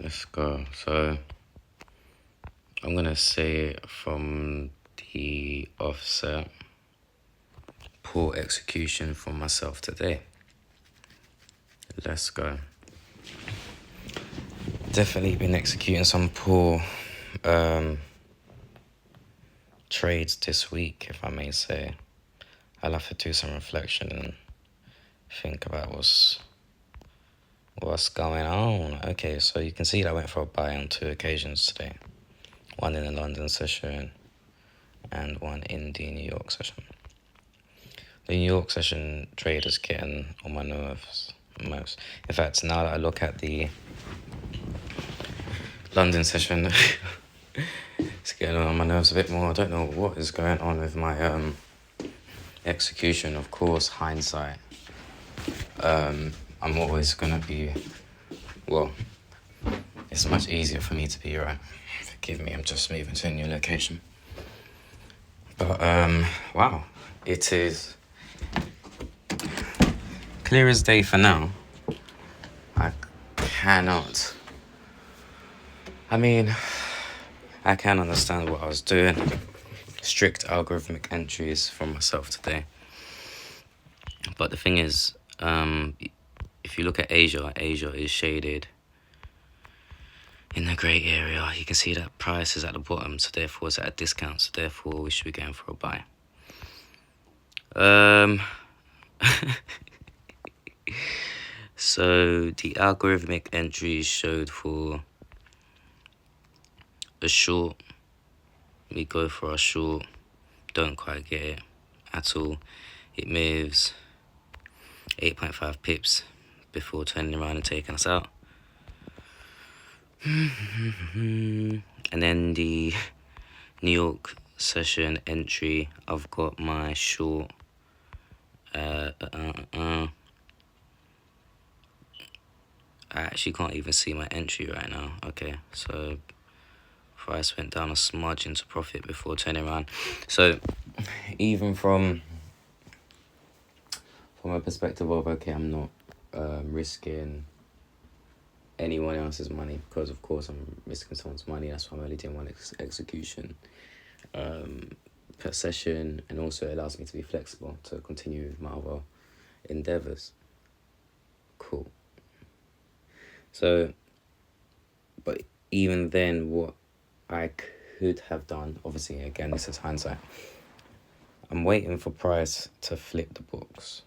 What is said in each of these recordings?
Let's go. So I'm going to say it from the offset. Poor execution from myself today. Let's go. Definitely been executing some poor trades this week, if I may say. I'll have to do some reflection and think about what's going on. Okay, so you can see that I went for a buy on 2 occasions today. One in the London session and one in the New York session. The New York session trade is getting on my nerves most. In fact, now that I look at the London session, it's getting on my nerves a bit more. I don't know what is going on with my execution. Of course, hindsight. I'm always going to be, well, it's much easier for me to be right. Forgive me, I'm just moving to a new location. But, wow, it is clear as day for now. I can understand what I was doing. Strict algorithmic entries from myself today. But the thing is, if you look at Asia is shaded in the grey area. You can see that price is at the bottom, so therefore it's at a discount, so therefore we should be going for a buy. So the algorithmic entries showed for a short. We go for a short, don't quite get it at all. It moves 8.5 pips before turning around and taking us out. And then the New York session entry, I've got my short. I actually can't even see my entry right now. Okay, so price went down a smudge into profit before turning around. So even from a perspective of, okay, I'm not risking anyone else's money, because of course I'm risking someone's money. That's why I'm only doing one execution per session, and also it allows me to be flexible to continue with my other endeavors. Cool. So, but even then, what I could have done, obviously, again, this is hindsight. I'm waiting for price to flip the books.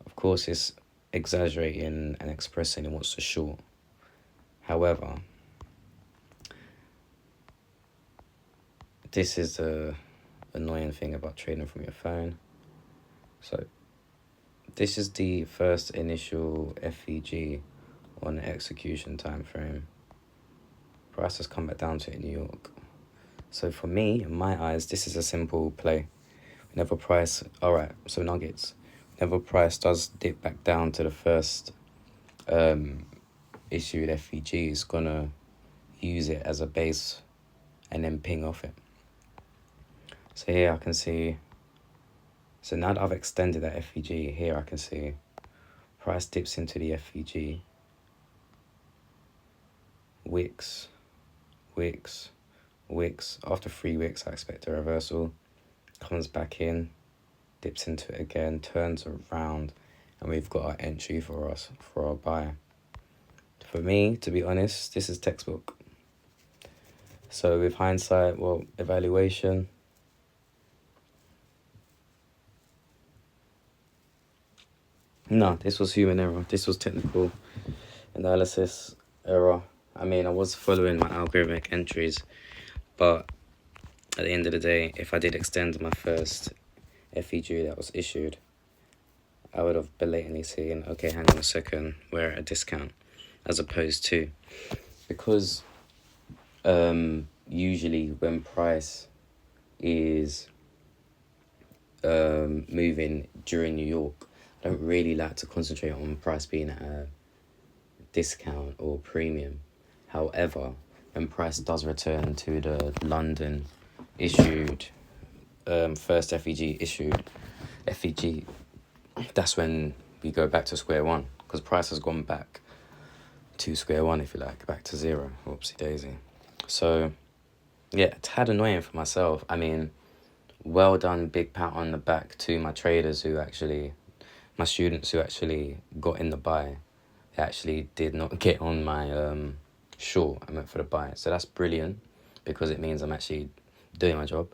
Of course, it's exaggerating and expressing what's the short. However, this is the annoying thing about trading from your phone. So, this is the first initial FEG on the execution time frame. Price has come back down to in New York. So for me, in my eyes, this is a simple play. Whenever price, alright, so nuggets. Whenever price does dip back down to the first issued FEG, it's gonna use it as a base and then ping off it. So here I can see, so now that I've extended that FEG, here I can see price dips into the FEG, wicks. After 3 wicks, I expect a reversal. Comes back in, dips into it again, turns around, and we've got our entry for us for our buy. For me, to be honest, this is textbook. So with hindsight, well, evaluation. No, this was human error. This was technical analysis error. I was following my algorithmic entries, but at the end of the day, if I did extend my first FEG that was issued, I would have blatantly seen, okay, hang on a second, we're at a discount, as opposed to, because usually when price is moving during New York, I don't really like to concentrate on price being at a discount or premium. However, when price does return to the London issued first FEG issued FEG, that's when we go back to square one, because price has gone back to square one, if you like, back to zero. Whoopsie daisy. So, yeah, it's had annoying for myself. I mean, well done, big pat on the back to my traders my students who actually got in the buy. They actually did not get on my short. I went for the buy. So that's brilliant because it means I'm actually doing my job.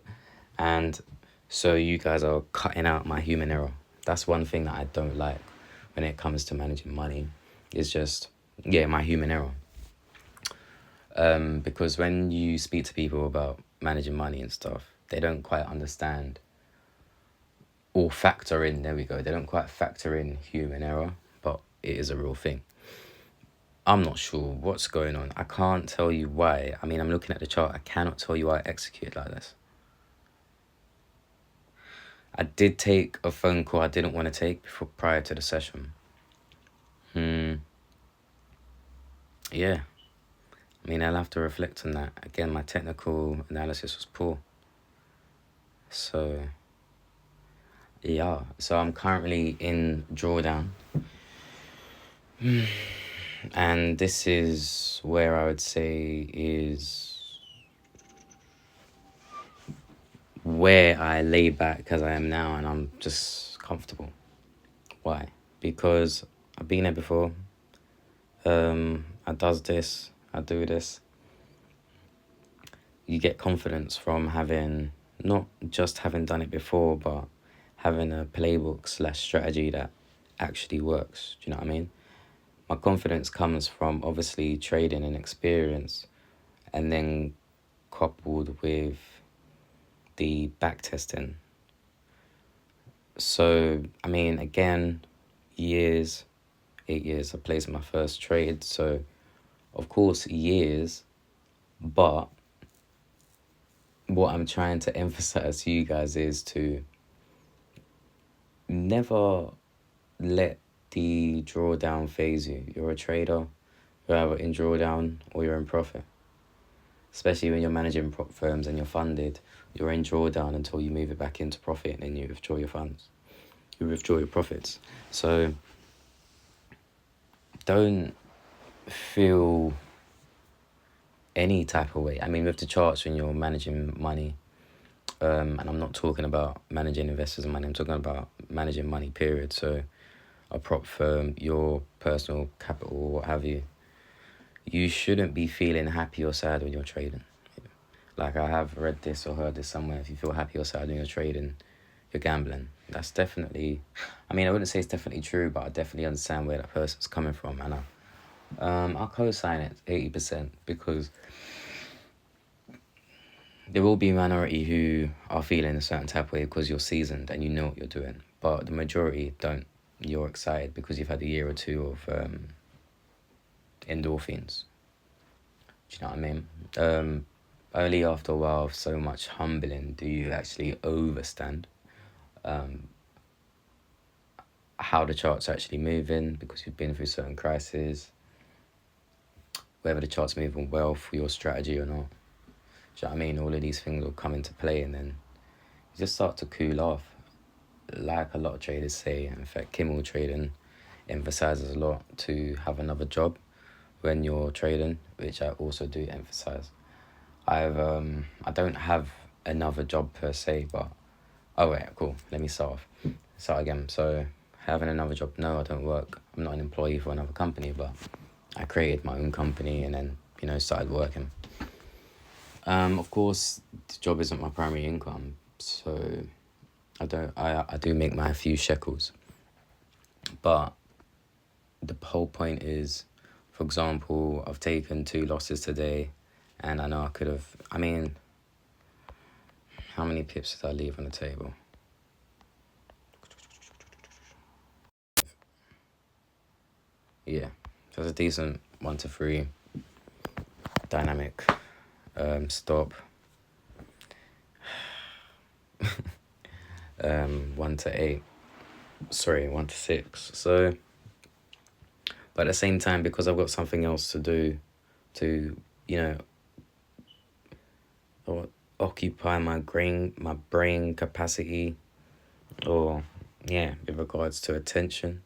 And so you guys are cutting out my human error. That's one thing that I don't like when it comes to managing money. It's just, yeah, my human error. Because when you speak to people about managing money and stuff, they don't quite understand or factor in, there we go, they don't quite factor in human error, but it is a real thing. I'm not sure what's going on. I can't tell you why. I mean, I'm looking at the chart. I cannot tell you why I executed like this. I did take a phone call I didn't want to take prior to the session. Yeah. I mean, I'll have to reflect on that. Again, my technical analysis was poor. So, yeah. So I'm currently in drawdown. And this is where I would say is where I lay back as I am now, and I'm just comfortable. Why? Because I've been there before. I do this. You get confidence from not just having done it before, but having a playbook / strategy that actually works. Do you know what I mean? My confidence comes from obviously trading and experience, and then coupled with the back testing. So, I mean, again, 8 years, I placed my first trade. So, of course, years, but what I'm trying to emphasize to you guys is to never let the drawdown phase you. You're a trader, you're either in drawdown or you're in profit. Especially when you're managing prop firms and you're funded, you're in drawdown until you move it back into profit and then you withdraw your funds. You withdraw your profits. So don't feel any type of way. I mean, with the charts when you're managing money, and I'm not talking about managing investors' money, I'm talking about managing money, period. So a prop firm, your personal capital, what have you, you shouldn't be feeling happy or sad when you're trading. Like, I have read this or heard this somewhere. If you feel happy or sad when you're trading, you're gambling. That's definitely, I mean, I wouldn't say it's definitely true, but I definitely understand where that person's coming from. And I'll co-sign it 80% because there will be a minority who are feeling a certain type of way because you're seasoned and you know what you're doing. But the majority don't. You're excited because you've had a year or two of endorphins. Do you know what I mean? Only after a while of so much humbling do you actually overstand how the chart's actually moving, because you've been through certain crises, whether the chart's moving well for your strategy or not. Do you know what I mean? All of these things will come into play, and then you just start to cool off. Like a lot of traders say, in fact, Kimmel Trading emphasizes a lot to have another job when you're trading, which I also do emphasize. I don't have another job per se, but cool. Let me start again. So, having another job? No, I don't work. I'm not an employee for another company, but I created my own company and then started working. Of course, the job isn't my primary income, so I do make my few shekels, but the whole point is, for example, I've taken 2 losses today, and I know I could have. I mean, how many pips did I leave on the table? Yeah, so it's a decent 1 to 3 dynamic stop. 1 to 8. Sorry, 1 to 6. So, but at the same time, because I've got something else to do, to occupy my brain capacity, or with regards to attention,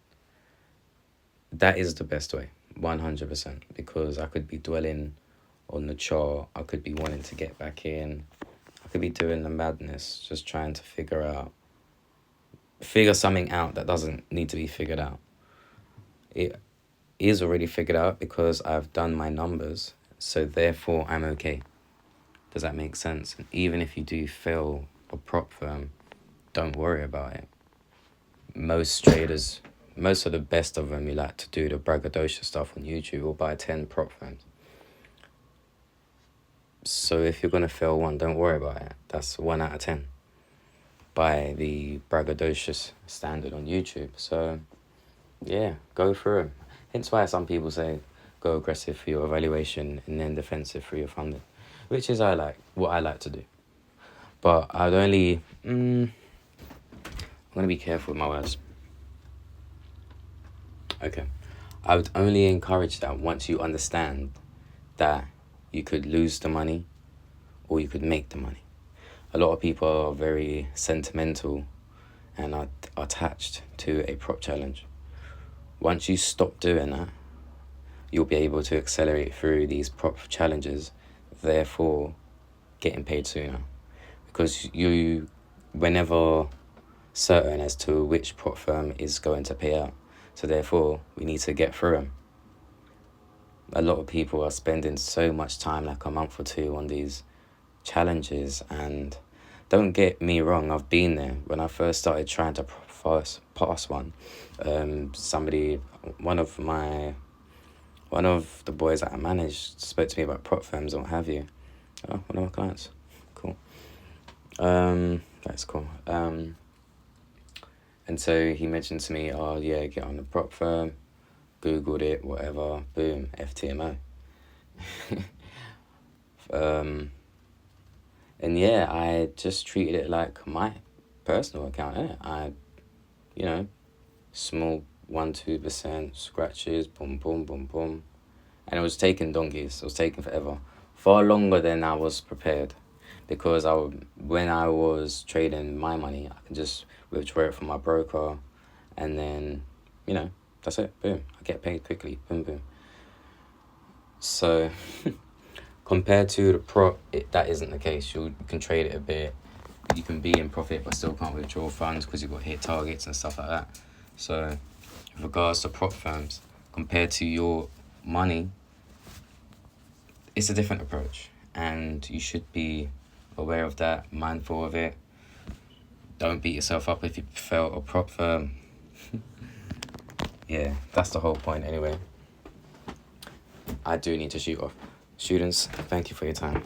that is the best way. 100%, because I could be dwelling on the chart, I could be wanting to get back in, I could be doing the madness, just trying to figure something out that doesn't need to be figured out. It is already figured out because I've done my numbers, so therefore I'm okay. Does that make sense? And even if you do fail a prop firm, don't worry about it. Most traders, most of the best of them, you like to do the braggadocio stuff on YouTube or buy 10 prop firms. So if you're going to fail one, don't worry about it. That's 1 out of 10 by the braggadocious standard on YouTube. So yeah, go through them. Hence why some people say go aggressive for your evaluation and then defensive for your funding, which is what I like to do. But I'd only, I'm going to be careful with my words. Okay. I would only encourage that once you understand that you could lose the money or you could make the money. A lot of people are very sentimental and are attached to a prop challenge. Once you stop doing that, you'll be able to accelerate through these prop challenges, therefore getting paid sooner. Because we're never certain as to which prop firm is going to pay out. So therefore, we need to get through them. A lot of people are spending so much time, like a month or two, on these challenges. And don't get me wrong, I've been there. When I first started trying to pass one, one of the boys that I managed spoke to me about prop firms and what have you. Oh, one of my clients. Cool. That's cool. And so he mentioned to me, oh yeah, get on the prop firm, Googled it, whatever, boom, FTMO. And yeah, I just treated it like my personal account, innit? Small 1-2% scratches, boom, boom, boom, boom. And it was taking donkeys, it was taking forever. Far longer than I was prepared. Because when I was trading my money, I could just withdraw it from my broker, and then, that's it. Boom. I get paid quickly. Boom, boom. So, compared to the prop, that isn't the case. You can trade it a bit. You can be in profit, but still can't withdraw funds because you've got hit targets and stuff like that. So, with regards to prop firms, compared to your money, it's a different approach, and you should be aware of that, mindful of it. Don't beat yourself up if you fail a prop firm. Yeah, that's the whole point anyway. I do need to shoot off. Students, thank you for your time.